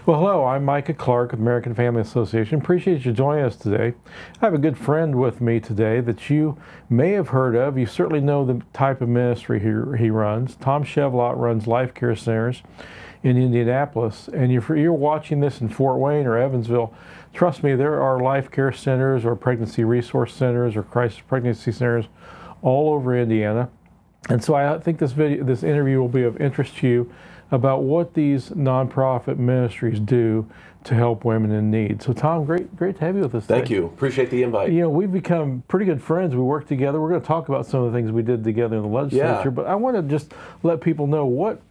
Well, hello, I'm Micah Clark with American Family Association. Appreciate you joining us today. I have a good friend with me today that you may have heard of. You certainly know the type of ministry he runs. Tom Chevlot runs Life Care Centers in Indianapolis. And if you're watching this in Fort Wayne or Evansville, trust me, there are life care centers or pregnancy resource centers or crisis pregnancy centers all over Indiana. And so I think this interview will be of interest to you about what these nonprofit ministries do to help women in need. So Tom, great to have you with us today. Thank you. Appreciate the invite. You know, we've become pretty good friends. We work together. We're going to talk about some of the things we did together in the legislature, but I want to just let people know what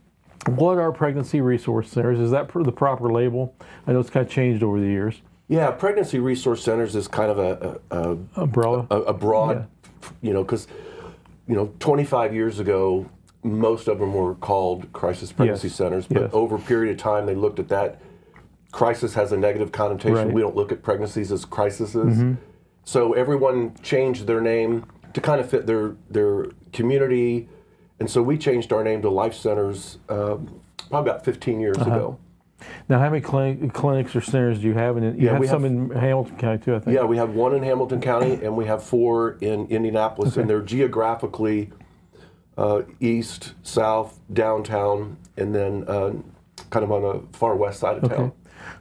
are pregnancy resource centers. Is that the proper label? I know it's kind of changed over the years. Yeah, pregnancy resource centers is kind of a umbrella, a broad, because 25 years ago, most of them were called crisis pregnancy centers, but over a period of time, they looked at that. Crisis has a negative connotation. Right. We don't look at pregnancies as crises. So everyone changed their name to kind of fit their community. And so we changed our name to Life Centers probably about 15 years ago. Now, how many clinics or centers do you have? You have some in Hamilton County too, I think. Yeah, we have one in Hamilton County, and we have 4 in Indianapolis, and they're geographically east, south, downtown, and then kind of on the far west side of town.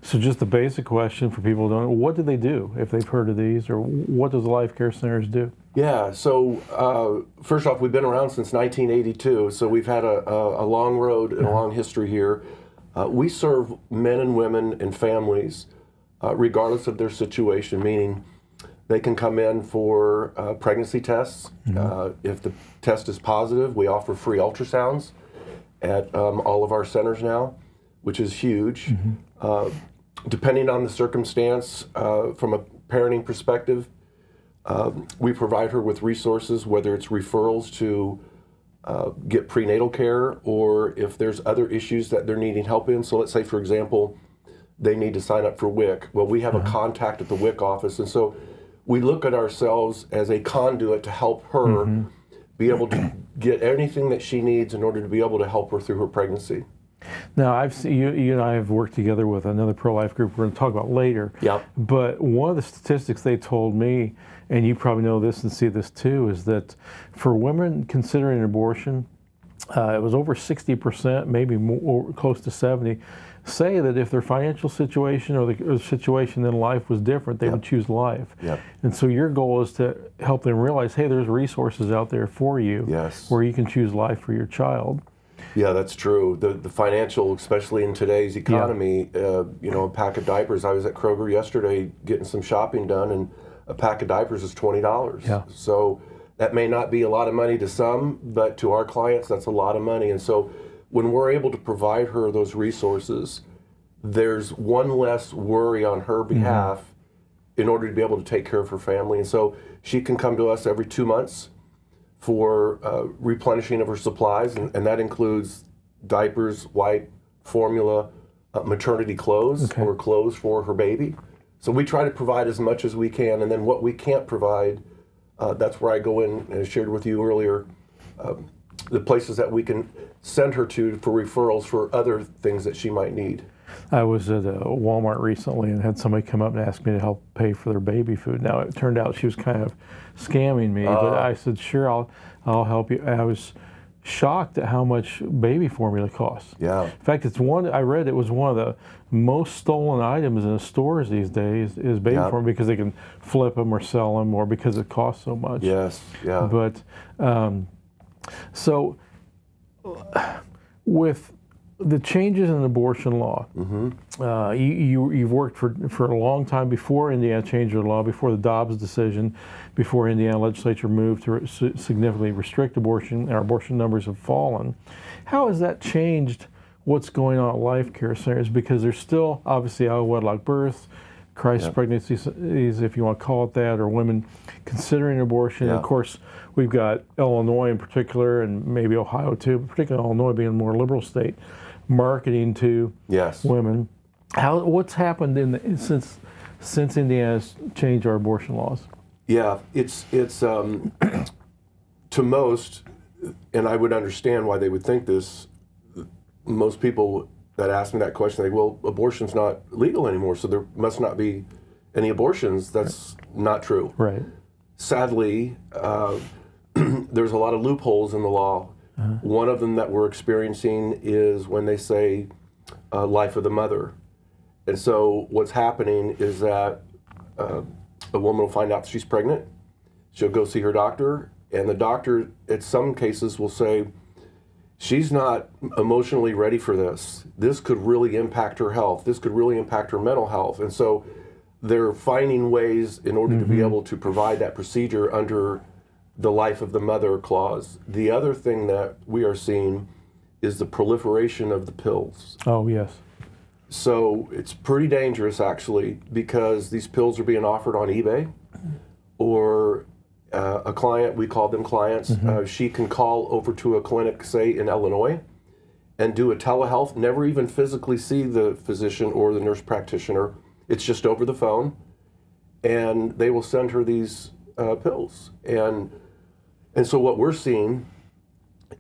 So just the basic question for people who don't know, what do they do if they've heard of these, or what does Life Care Centers do? Yeah, so first off, we've been around since 1982, so we've had a long road and a long history here. We serve men and women and families regardless of their situation, meaning they can come in for pregnancy tests. If the test is positive, we offer free ultrasounds at all of our centers now, which is huge. Depending on the circumstance, from a parenting perspective, we provide her with resources, whether it's referrals to get prenatal care, or if there's other issues that they're needing help in. So let's say, for example, they need to sign up for WIC. Well, we have a contact at the WIC office, and so we look at ourselves as a conduit to help her be able to get anything that she needs in order to be able to help her through her pregnancy. Now, I've seen, you and I have worked together with another pro-life group we're going to talk about later. Yep. But one of the statistics they told me, and you probably know this and see this too, is that for women considering an abortion, it was over 60%, maybe more, close to 70%, say that if their financial situation or the situation in life was different, they would choose life. And so your goal is to help them realize, hey, there's resources out there for you where you can choose life for your child. Yeah, that's true. The financial, especially in today's economy, a pack of diapers. I was at Kroger yesterday getting some shopping done, and a pack of diapers is $20. So that may not be a lot of money to some, but to our clients, that's a lot of money. And so when we're able to provide her those resources, there's one less worry on her behalf in order to be able to take care of her family. And so she can come to us every 2 months for replenishing of her supplies, and that includes diapers, wipe, formula, maternity clothes, or clothes for her baby. So we try to provide as much as we can, and then what we can't provide, that's where I go in, and I shared with you earlier, the places that we can send her to for referrals for other things that she might need. I was at Walmart recently and had somebody come up and ask me to help pay for their baby food. Now, it turned out she was kind of scamming me, but I said, sure, I'll help you. I was shocked at how much baby formula costs. Yeah. In fact, I read it was one of the most stolen items in the stores these days is baby formula, because they can flip them or sell them, or because it costs so much. Yes, yeah. But, so with the changes in abortion law, you've worked for a long time before Indiana changed their law, before the Dobbs decision, before Indiana legislature moved to significantly restrict abortion, and our abortion numbers have fallen. How has that changed what's going on at Life Care Centers? Because there's still, obviously, out-of-wedlock birth, crisis pregnancies, if you want to call it that, or women considering abortion. Of course, we've got Illinois in particular, and maybe Ohio too, but particularly Illinois being a more liberal state, marketing to women. What's happened since Indiana's changed our abortion laws? Yeah, it's to most, and I would understand why they would think this. Most people that ask me that question, they go, well, abortion's not legal anymore, so there must not be any abortions. That's not true. Right. Sadly, there's a lot of loopholes in the law. One of them that we're experiencing is when they say life of the mother. And so what's happening is that a woman will find out she's pregnant. She'll go see her doctor, and the doctor, in some cases, will say, she's not emotionally ready for this. This could really impact her health. This could really impact her mental health. And so they're finding ways in order to be able to provide that procedure under the life of the mother clause. The other thing that we are seeing is the proliferation of the pills. Oh, yes. So it's pretty dangerous, actually, because these pills are being offered on eBay, or a client, we call them clients, she can call over to a clinic, say in Illinois, and do a telehealth, never even physically see the physician or the nurse practitioner. It's just over the phone, and they will send her these pills. And so what we're seeing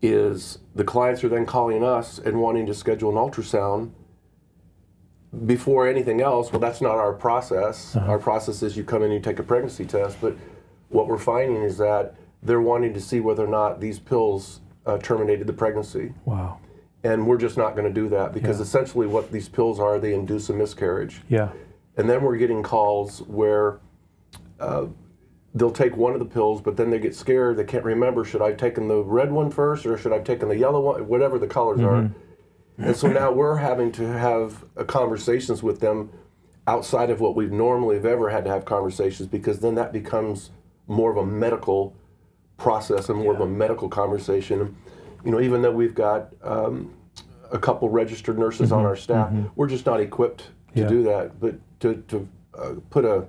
is the clients are then calling us and wanting to schedule an ultrasound before anything else. Well, that's not our process. Our process is you come in and you take a pregnancy test, but what we're finding is that they're wanting to see whether or not these pills terminated the pregnancy. Wow. And we're just not going to do that, because essentially what these pills are, they induce a miscarriage. Yeah. And then we're getting calls where they'll take one of the pills, but then they get scared. They can't remember, should I have taken the red one first, or should I have taken the yellow one, whatever the colors are. And so now we're having to have conversations with them outside of what we've normally have ever had to have conversations, because then that becomes more of a medical process and more of a medical conversation. You know, even though we've got a couple registered nurses on our staff, we're just not equipped to do that. But to put a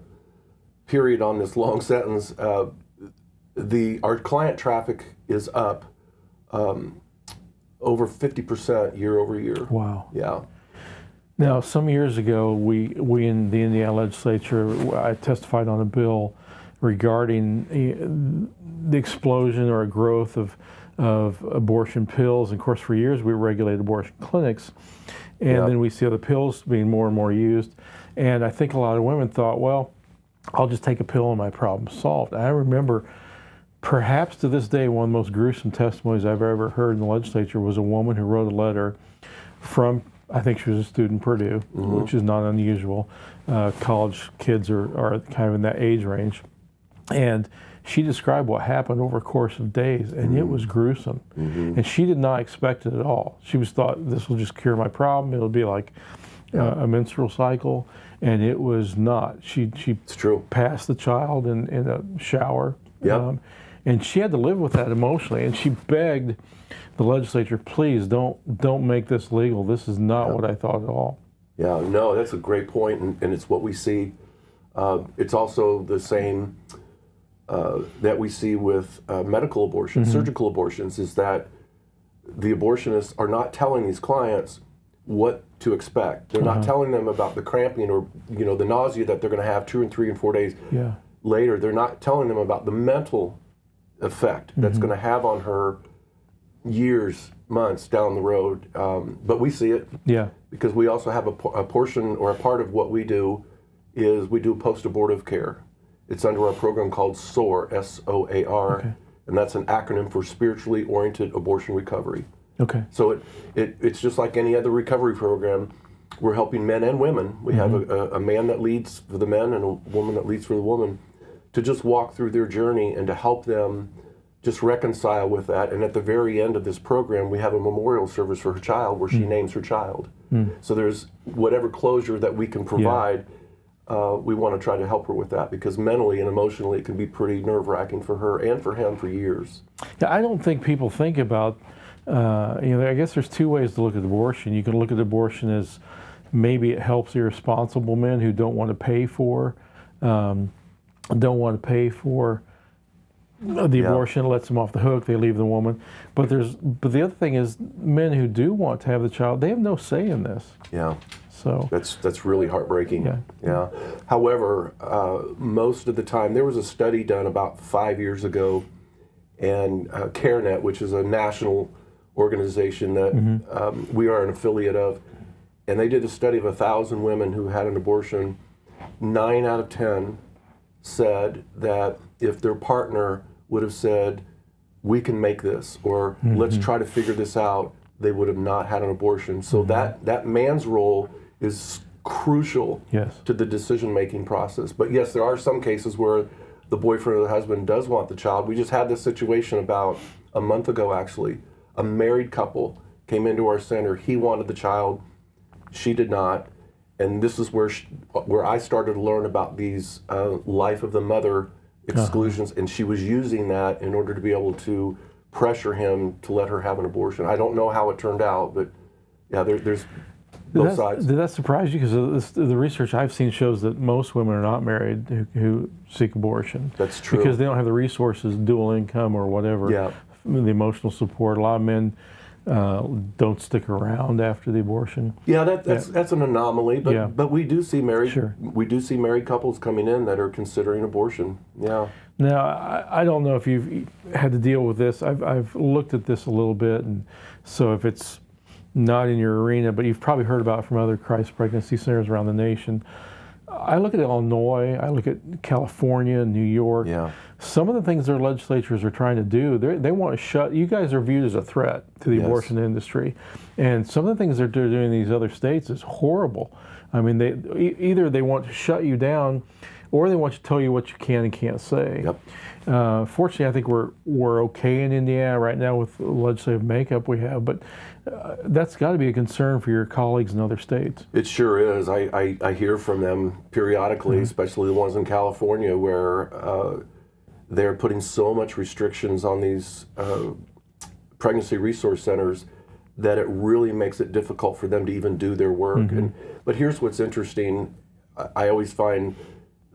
period on this long sentence, our client traffic is up over 50% year over year. Wow. Yeah. Now, some years ago, we in the Indiana legislature, I testified on a bill regarding the explosion or growth of abortion pills. And of course, for years we regulated abortion clinics, and then we see the pills being more and more used. And I think a lot of women thought, well, I'll just take a pill and my problem's solved. I remember, perhaps to this day, one of the most gruesome testimonies I've ever heard in the legislature was a woman who wrote a letter from, I think she was a student at Purdue, which is not unusual. College kids are kind of in that age range. And she described what happened over a course of days, and it was gruesome. And she did not expect it at all. She was thought, this will just cure my problem. It'll be like a menstrual cycle, and it was not. She It's true. passed the child in a shower. Yep. And she had to live with that emotionally, and she begged the legislature, please don't make this legal. This is not what I thought at all. Yeah, no, that's a great point, and it's what we see. It's also the same that we see with medical abortions, surgical abortions, is that the abortionists are not telling these clients what to expect. They're not telling them about the cramping or the nausea that they're going to have 2 and 3 and 4 days later. They're not telling them about the mental effect that's going to have on her years, months down the road. But we see it because we also have a portion or a part of what we do is we do post-abortive care. It's under our program called SOAR, S-O-A-R, and that's an acronym for Spiritually Oriented Abortion Recovery. Okay. So it's just like any other recovery program. We're helping men and women. We have a man that leads for the men and a woman that leads for the woman to just walk through their journey and to help them just reconcile with that. And at the very end of this program, we have a memorial service for her child where she names her child. So there's whatever closure that we can provide. We want to try to help her with that, because mentally and emotionally it can be pretty nerve-wracking for her and for him for years. Yeah, I don't think people think about, I guess there's two ways to look at abortion. You can look at abortion as maybe it helps irresponsible men who don't want to pay for the abortion, lets them off the hook, they leave the woman. But the other thing is, men who do want to have the child, they have no say in this. Yeah. So that's really heartbreaking. Yeah. However, most of the time, there was a study done about 5 years ago, and CareNet, which is a national organization that we are an affiliate of, and they did a study of 1,000 women who had an abortion. 9 out of 10 said that if their partner would have said, "We can make this," or "Let's try to figure this out," they would have not had an abortion. So that man's role is crucial Yes. to the decision-making process. But yes, there are some cases where the boyfriend or the husband does want the child. We just had this situation about a month ago, actually. A married couple came into our center. He wanted the child. She did not. And this is where I started to learn about these life of the mother exclusions, and she was using that in order to be able to pressure him to let her have an abortion. I don't know how it turned out, but yeah, there's both sides. Did that surprise you? Because the research I've seen shows that most women are not married who seek abortion. That's true. Because they don't have the resources, dual income or whatever, Yeah. the emotional support. A lot of men don't stick around after the abortion. Yeah, that's an anomaly, but we do see married couples coming in that are considering abortion. Yeah. Now, I don't know if you've had to deal with this. I've looked at this a little bit, and so if it's not in your arena, but you've probably heard about it from other Christ pregnancy centers around the nation. I look at Illinois, I look at California, New York. Yeah. Some of the things their legislatures are trying to do, they want to shut, you guys are viewed as a threat to the abortion industry. And some of the things they're doing in these other states is horrible. I mean, either they want to shut you down, or they want to tell you what you can and can't say. Yep. Fortunately, I think we're okay in Indiana right now with the legislative makeup we have, but that's got to be a concern for your colleagues in other states. It sure is. I hear from them periodically, especially the ones in California, where they're putting so much restrictions on these pregnancy resource centers that it really makes it difficult for them to even do their work. But here's what's interesting. I always find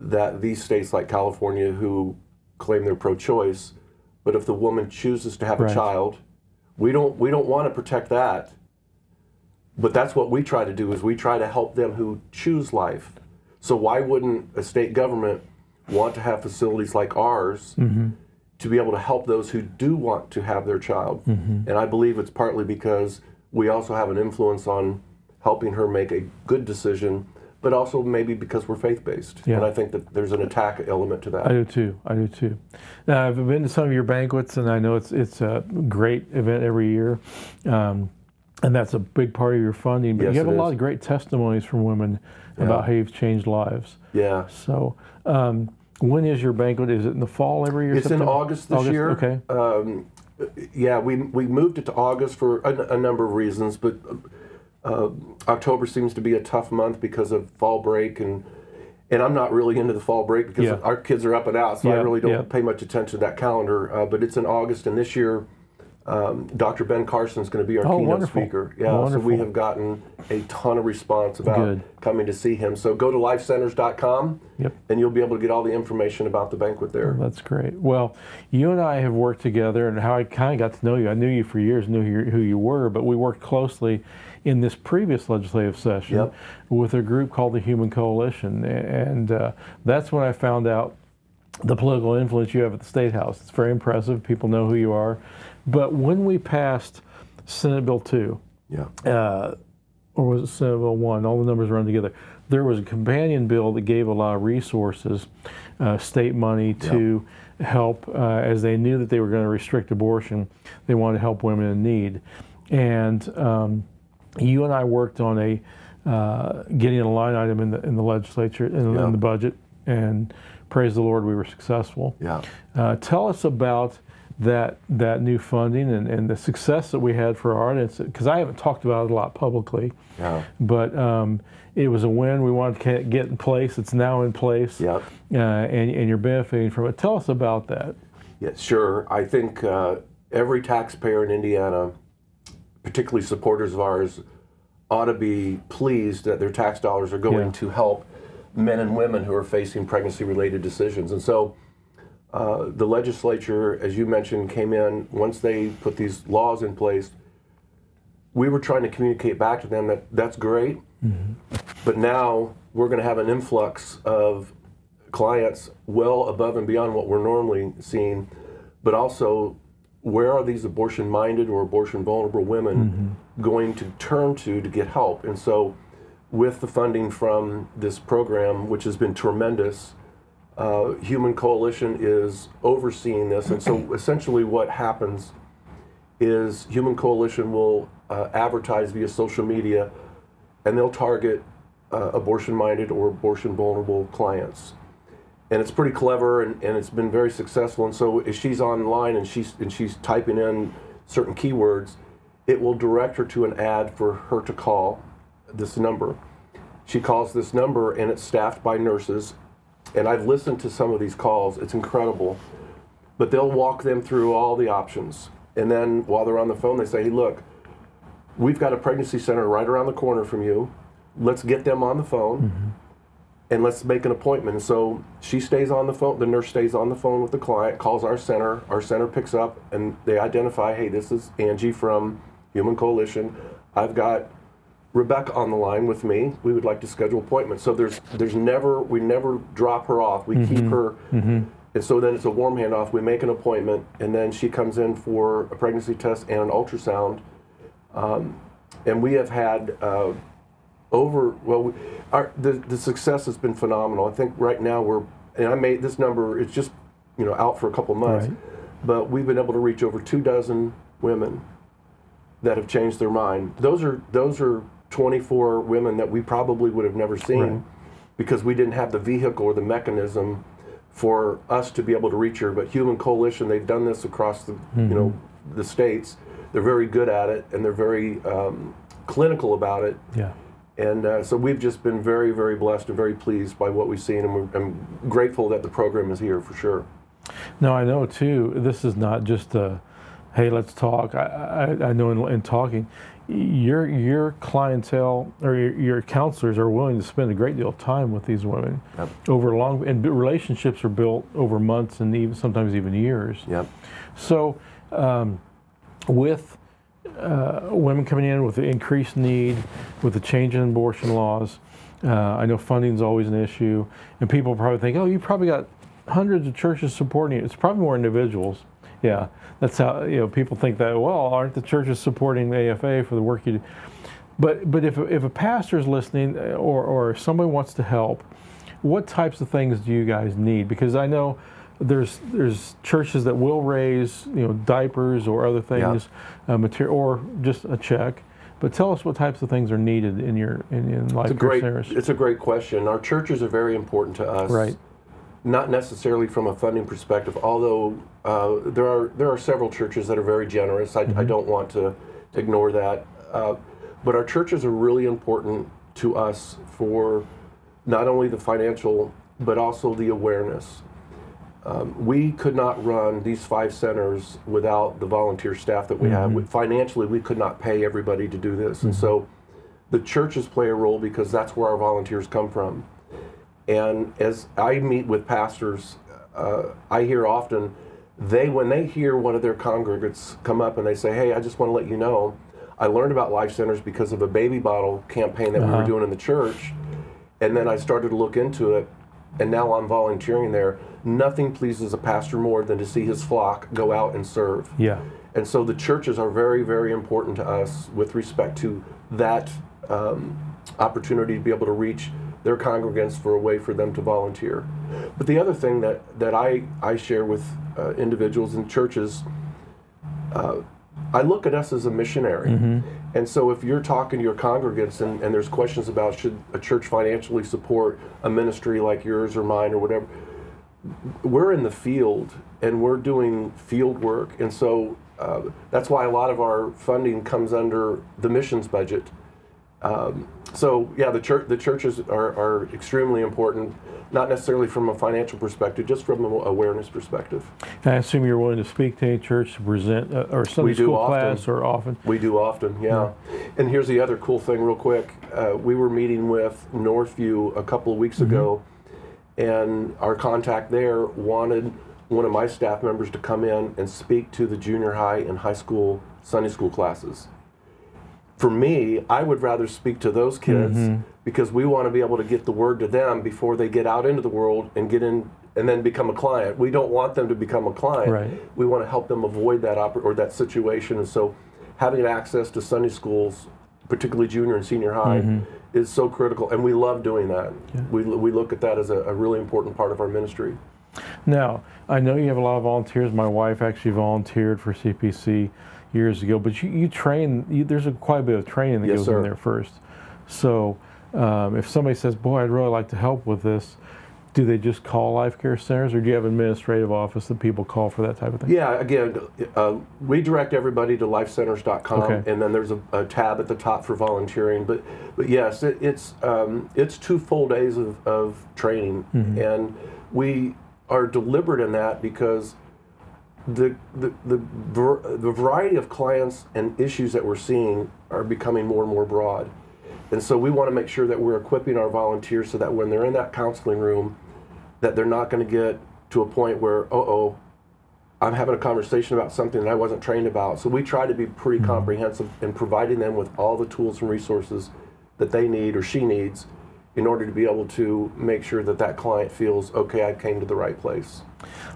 that these states like California, who claim they're pro-choice, but if the woman chooses to have a child, we don't want to protect that. But that's what we try to do, is we try to help them who choose life. So why wouldn't a state government want to have facilities like ours to be able to help those who do want to have their child? And I believe it's partly because we also have an influence on helping her make a good decision, but also maybe because we're faith-based. Yeah. And I think that there's an attack element to that. I do too. Now, I've been to some of your banquets, and I know it's a great event every year, and that's a big part of your funding. But Yes, you have a it lot is. of great testimonies from women about how you've changed lives. Yeah. So, when is your banquet? Is it in the fall every year? It's in September? August this year. Okay. Yeah, we moved it to August for a number of reasons, but October seems to be a tough month because of fall break, and I'm not really into the fall break because our kids are up and out, so I really don't pay much attention to that calendar. But it's in August, and this year Dr. Ben Carson is going to be our keynote speaker. Yeah, so we have gotten a ton of response about coming to see him. So go to lifecenters.com, and you'll be able to get all the information about the banquet there. That's great. Well, you and I have worked together, and how I kind of got to know you. I knew you for years, knew who you were, but we worked closely in this previous legislative session with a group called the Human Coalition, and that's when I found out the political influence you have at the State House. It's very impressive. People know who you are. But when we passed Senate Bill 2, or was it Senate Bill 1, all the numbers run together, there was a companion bill that gave a lot of resources, state money to help, as they knew that they were going to restrict abortion, they wanted to help women in need. And you and I worked on getting a line item in the legislature, in the budget, and praise the Lord, we were successful. Tell us about that new funding and the success that we had for our audience, because I haven't talked about it a lot publicly, but it was a win. We wanted to get in place. It's now in place, and you're benefiting from it. Tell us about that. Yeah, sure. I think every taxpayer in Indiana, particularly supporters of ours, ought to be pleased that their tax dollars are going to help men and women who are facing pregnancy-related decisions. And so the legislature, as you mentioned, came in, once they put these laws in place, we were trying to communicate back to them that that's great, but now we're going to have an influx of clients well above and beyond what we're normally seeing, but also where are these abortion-minded or abortion-vulnerable women going to turn to get help? And so with the funding from this program, which has been tremendous, Human Coalition is overseeing this. And so essentially what happens is Human Coalition will advertise via social media, and they'll target abortion-minded or abortion-vulnerable clients. And it's pretty clever, and it's been very successful. And so if she's online and she's typing in certain keywords, it will direct her to an ad for her to call this number. She calls this number, and it's staffed by nurses. And I've listened to some of these calls. It's incredible. But they'll walk them through all the options. And then while they're on the phone, they say, hey, look, we've got a pregnancy center right around the corner from you. Let's get them on the phone. And let's make an appointment. And so she stays on the phone, the nurse stays on the phone with the client, calls our center picks up, and they identify, hey, this is Angie from Human Coalition. I've got Rebecca on the line with me. We would like to schedule appointments. So we never drop her off. We keep her. And so then it's a warm handoff. We make an appointment, and then she comes in for a pregnancy test and an ultrasound. And we have had the success has been phenomenal. I think right now I made this number, it's just out for a couple months, but we've been able to reach over 24 women that have changed their mind. Those are 24 women that we probably would have never seen because we didn't have the vehicle or the mechanism for us to be able to reach her. But Human Coalition, they've done this across the the states. They're very good at it, and they're very clinical about it. Yeah. And so we've just been very, very blessed and very pleased by what we've seen, and I'm grateful that the program is here for sure. Now, I know too, this is not just a, hey, let's talk. I know in talking, your clientele or your counselors are willing to spend a great deal of time with these women over and relationships are built over months and even sometimes even years. Yep. So with women coming in with the increased need, with the change in abortion laws, I know funding is always an issue, and people probably think, oh, you probably got hundreds of churches supporting you. It's probably more individuals. Yeah, that's how people think that. Well, aren't the churches supporting the AFA for the work you do? But if a pastor is listening or if somebody wants to help, what types of things do you guys need? Because I know there's churches that will raise diapers or other things, material or just a check. But tell us what types of things are needed in Life Care Centers. It's a great question. Our churches are very important to us. Right. Not necessarily from a funding perspective, although there are several churches that are very generous. I don't want to ignore that. But our churches are really important to us for not only the financial, but also the awareness. We could not run these 5 centers without the volunteer staff that we have. Financially, we could not pay everybody to do this. And so the churches play a role because that's where our volunteers come from. And as I meet with pastors, I hear often, when they hear one of their congregants come up and they say, hey, I just want to let you know, I learned about Life Centers because of a baby bottle campaign that we were doing in the church. And then I started to look into it, and now I'm volunteering there. Nothing pleases a pastor more than to see his flock go out and serve. Yeah. And so the churches are very, very important to us with respect to that opportunity to be able to reach their congregants for a way for them to volunteer. But the other thing that I share with individuals in churches, I look at us as a missionary. And so if you're talking to your congregants and there's questions about should a church financially support a ministry like yours or mine or whatever, we're in the field and we're doing field work. And so that's why a lot of our funding comes under the missions budget. So yeah, the churches are extremely important, not necessarily from a financial perspective, just from an awareness perspective. I assume you're willing to speak to a church to present or Sunday school class or often? We do often, yeah. And here's the other cool thing real quick. We were meeting with Northview a couple of weeks ago, and our contact there wanted one of my staff members to come in and speak to the junior high and high school Sunday school classes. For me, I would rather speak to those kids because we want to be able to get the word to them before they get out into the world and get in and then become a client. We don't want them to become a client. Right. We want to help them avoid that or that situation. And so having access to Sunday schools, particularly junior and senior high, is so critical, and we love doing that. Yeah. We look at that as a really important part of our ministry. Now, I know you have a lot of volunteers. My wife actually volunteered for CPC years ago, but you train, there's quite a bit of training that Yes, goes sir. in there first. So if somebody says, boy, I'd really like to help with this, do they just call Life Care Centers, or do you have an administrative office that people call for that type of thing? Yeah, again, we direct everybody to lifecenters.com, Okay. and then there's a tab at the top for volunteering. But yes, it's 2 full days of training, and we are deliberate in that because the variety of clients and issues that we're seeing are becoming more and more broad. And so we want to make sure that we're equipping our volunteers so that when they're in that counseling room, that they're not going to get to a point where, I'm having a conversation about something that I wasn't trained about. So we try to be pretty comprehensive in providing them with all the tools and resources that they need or she needs in order to be able to make sure that that client feels, okay, I came to the right place.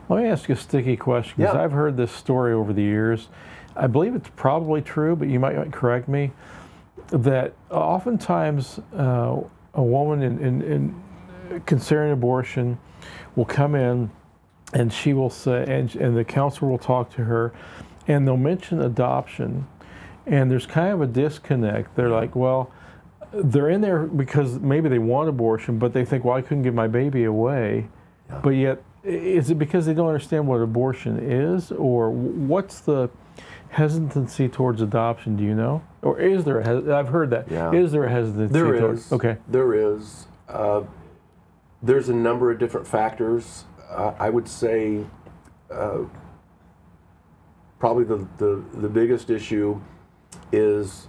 Let me ask you a sticky question, because Yeah. I've heard this story over the years. I believe it's probably true, but you might correct me, that oftentimes a woman in considering abortion will come in and she will say, and the counselor will talk to her, and they'll mention adoption, and there's kind of a disconnect. They're like, well, they're in there because maybe they want abortion, but they think, well, I couldn't give my baby away. Yeah. But yet, is it because they don't understand what abortion is, or what's the hesitancy towards adoption? Do you know, or is there? I've heard that. Yeah. Is there a hesitancy? There towards, is. Okay. There is. There's a number of different factors. I would say probably the biggest issue is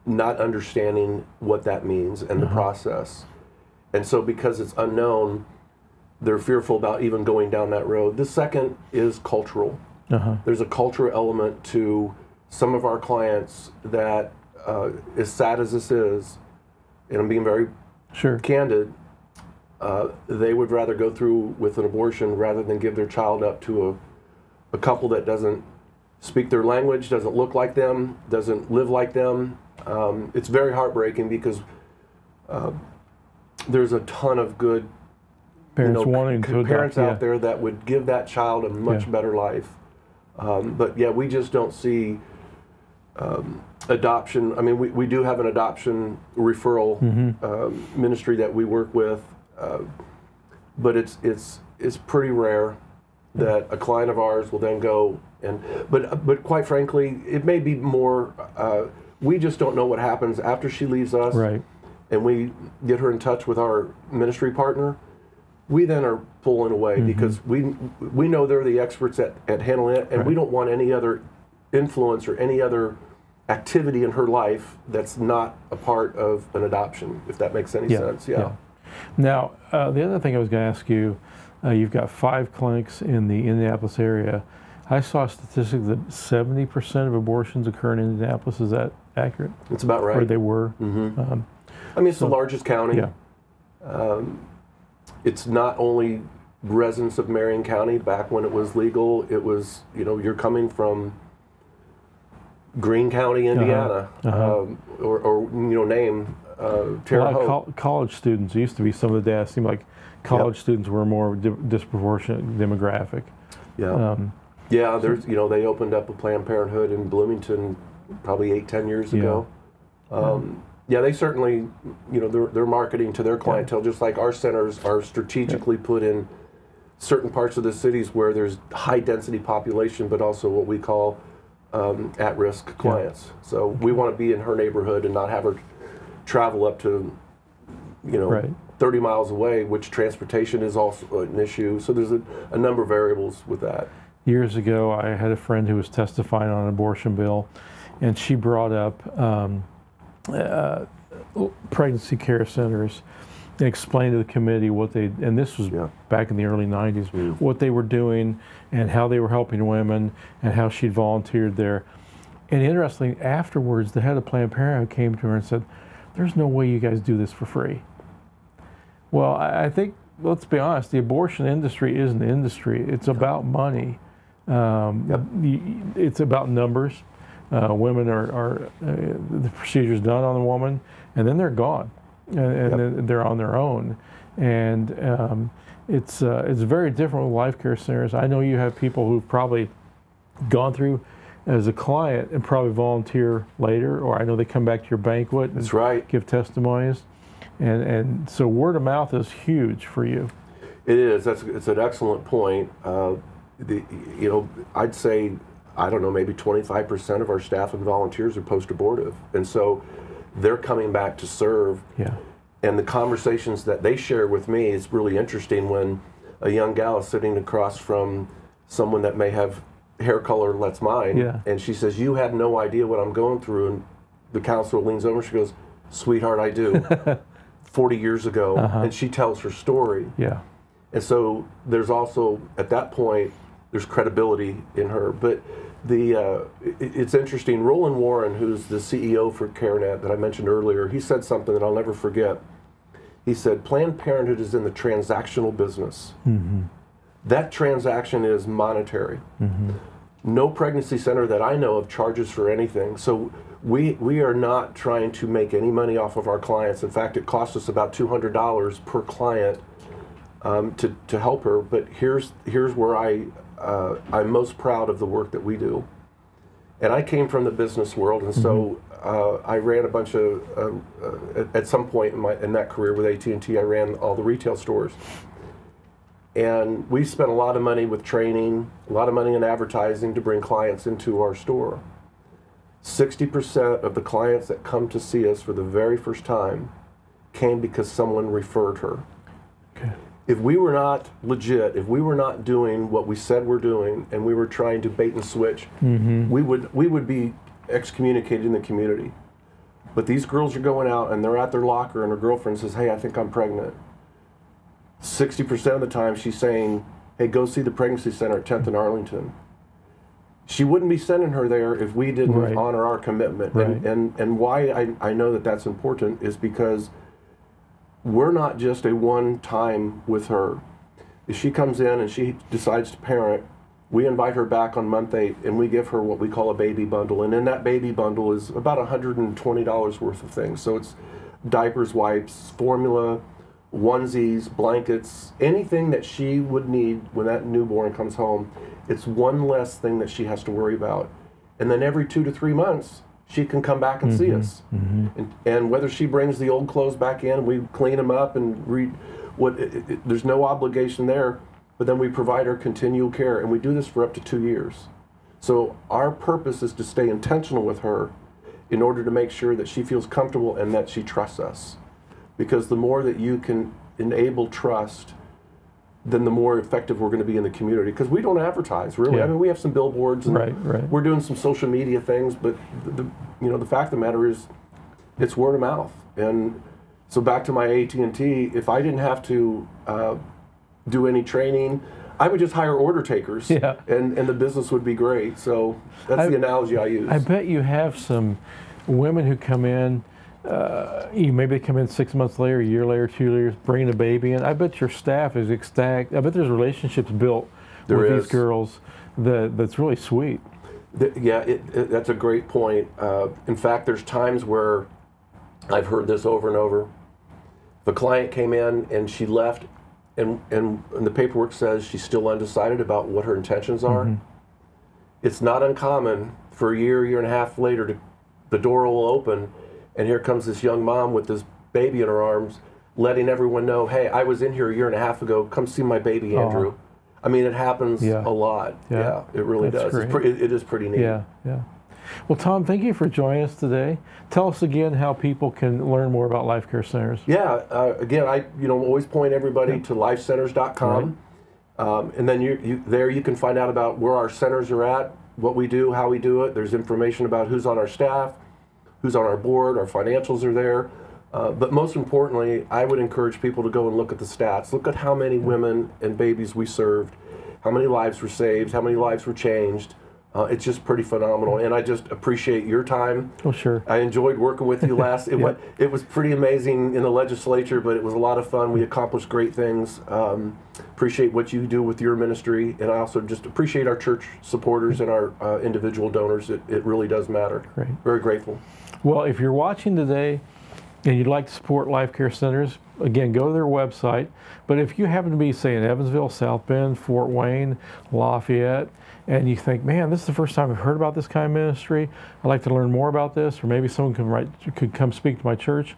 not understanding what that means and the process. And so because it's unknown, they're fearful about even going down that road. The second is cultural. There's a cultural element to some of our clients that, as sad as this is, and I'm being very candid, they would rather go through with an abortion rather than give their child up to a couple that doesn't speak their language, doesn't look like them, doesn't live like them. It's very heartbreaking because there's a ton of good parents wanting to parents adopt, out there that would give that child a much better life. But yeah, we just don't see adoption. I mean, we do have an adoption referral ministry that we work with, but it's pretty rare that a client of ours will then go and. But quite frankly, it may be more. We just don't know what happens after she leaves us, Right. and we get her in touch with our ministry partner. We then are pulling away because we know they're the experts at handling it, and we don't want any other influence or any other activity in her life that's not a part of an adoption, if that makes any sense. Yeah. Now, the other thing I was going to ask you, you've got 5 clinics in the Indianapolis area. I saw a statistic that 70% of abortions occur in Indianapolis. Is that accurate? It's about right. Or they were? I mean, it's the largest county. Yeah. It's not only residents of Marion County. Back when it was legal, it was, you're coming from Greene County, Indiana, or name Terre A lot Haute. of college students. It used to be some of the data seemed like college students were a more disproportionate demographic. Yeah. Yeah, there's, they opened up a Planned Parenthood in Bloomington probably 8-10 years ago. Yeah, they certainly, they're marketing to their clientele, just like our centers are strategically put in certain parts of the cities where there's high density population, but also what we call at-risk clients. So we want to be in her neighborhood and not have her travel up to, 30 miles away, which transportation is also an issue. So there's a number of variables with that. Years ago, I had a friend who was testifying on an abortion bill, and she brought up pregnancy care centers and explained to the committee what they, and this was back in the early 90s, what they were doing and how they were helping women and how she'd volunteered there. And interestingly, afterwards, the head of Planned Parenthood came to her and said, "There's no way you guys do this for free." Well, I think let's be honest, the abortion industry is an industry. It's about money. It's about numbers. Women the procedure's done on the woman, and then they're gone, and then they're on their own. And it's very different with life care centers. I know you have people who've probably gone through as a client and probably volunteer later, or I know they come back to your banquet and give testimonies. And so word of mouth is huge for you. It is. It's an excellent point. I'd say, I don't know, maybe 25% of our staff and volunteers are post-abortive. And so they're coming back to serve. Yeah. And the conversations that they share with me is really interesting when a young gal is sitting across from someone that may have hair color that's mine. Yeah. And she says, "You have no idea what I'm going through." And the counselor leans over, she goes, "Sweetheart, I do." 40 years ago. And she tells her story. Yeah. And so there's also, at that point, there's credibility in her. But it's interesting. Roland Warren, who's the CEO for CareNet that I mentioned earlier, he said something that I'll never forget. He said, Planned Parenthood is in the transactional business. That transaction is monetary. No pregnancy center that I know of charges for anything. So we are not trying to make any money off of our clients. In fact, it costs us about $200 per client to help her. But here's where I'm most proud of the work that we do. And I came from the business world, and so I ran a bunch of at some point in that career with AT&T, I ran all the retail stores. And we spent a lot of money with training, a lot of money in advertising to bring clients into our store. 60% of the clients that come to see us for the very first time came because someone referred her. Okay. If we were not legit, if we were not doing what we said we're doing, and we were trying to bait and switch, we would be excommunicated in the community. But these girls are going out and they're at their locker and her girlfriend says, "Hey, I think I'm pregnant." 60% of the time she's saying, "Hey, go see the pregnancy center at 10th and Arlington." She wouldn't be sending her there if we didn't honor our commitment. Right. And why I know that that's important is because we're not just a one-time with her. If she comes in and she decides to parent, we invite her back on month 8 and we give her what we call a baby bundle. And in that baby bundle is about $120 worth of things. So it's diapers, wipes, formula, onesies, blankets, anything that she would need when that newborn comes home. It's one less thing that she has to worry about. And then every 2 to 3 months, she can come back and see us. And whether she brings the old clothes back in, we clean them up and there's no obligation there, but then we provide her continual care, and we do this for up to 2 years. So our purpose is to stay intentional with her in order to make sure that she feels comfortable and that she trusts us. Because the more that you can enable trust, then the more effective we're going to be in the community. Because we don't advertise, really. Yeah. I mean, we have some billboards, and we're doing some social media things, but the fact of the matter is, it's word of mouth. And so back to my AT&T, if I didn't have to do any training, I would just hire order takers, and the business would be great. So that's the analogy I use. I bet you have some women who come in. Maybe they come in 6 months later, a year later, 2 years, bringing a baby in. I bet your staff is ecstatic. I bet there's relationships built with these girls that's really sweet. That's a great point. In fact, there's times where I've heard this over and over. The client came in and she left, and the paperwork says she's still undecided about what her intentions are. It's not uncommon for a year and a half later, the door will open, and here comes this young mom with this baby in her arms, letting everyone know, "Hey, I was in here a year and a half ago. Come see my baby, Andrew." I mean, it happens a lot. Yeah, it really does. It is pretty neat. Yeah. Well, Tom, thank you for joining us today. Tell us again how people can learn more about Life Care Centers. Yeah. Again, I always point everybody to lifecenters.com, and then you can find out about where our centers are at, what we do, how we do it. There's information about who's on our staff, who's on our board, our financials are there. But most importantly, I would encourage people to go and look at the stats. Look at how many women and babies we served, how many lives were saved, how many lives were changed. It's just pretty phenomenal, and I just appreciate your time. Oh, sure. I enjoyed working with you last. It was pretty amazing in the legislature, but it was a lot of fun. We accomplished great things. Appreciate what you do with your ministry, and I also just appreciate our church supporters and our individual donors. It really does matter. Great. Very grateful. Well, if you're watching today and you'd like to support Life Care Centers, again, go to their website. But if you happen to be, say, in Evansville, South Bend, Fort Wayne, Lafayette, and you think, man, this is the first time I've heard about this kind of ministry, I'd like to learn more about this, or maybe someone could come speak to my church,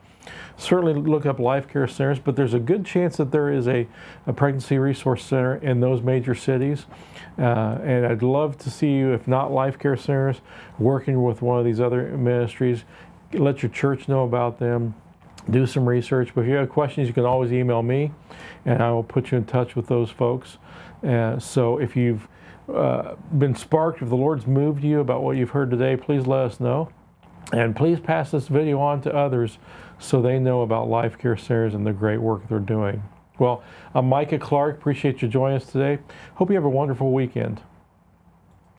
certainly look up Life Care Centers. But there's a good chance that there is a pregnancy resource center in those major cities. And I'd love to see you, if not Life Care Centers, working with one of these other ministries. Let your church know about them. Do some research. But if you have questions, you can always email me, and I will put you in touch with those folks. So if you've been sparked, if the Lord's moved you about what you've heard today, please let us know. And please pass this video on to others so they know about Life Care Centers and the great work they're doing. Well, I'm Micah Clark. Appreciate you joining us today. Hope you have a wonderful weekend.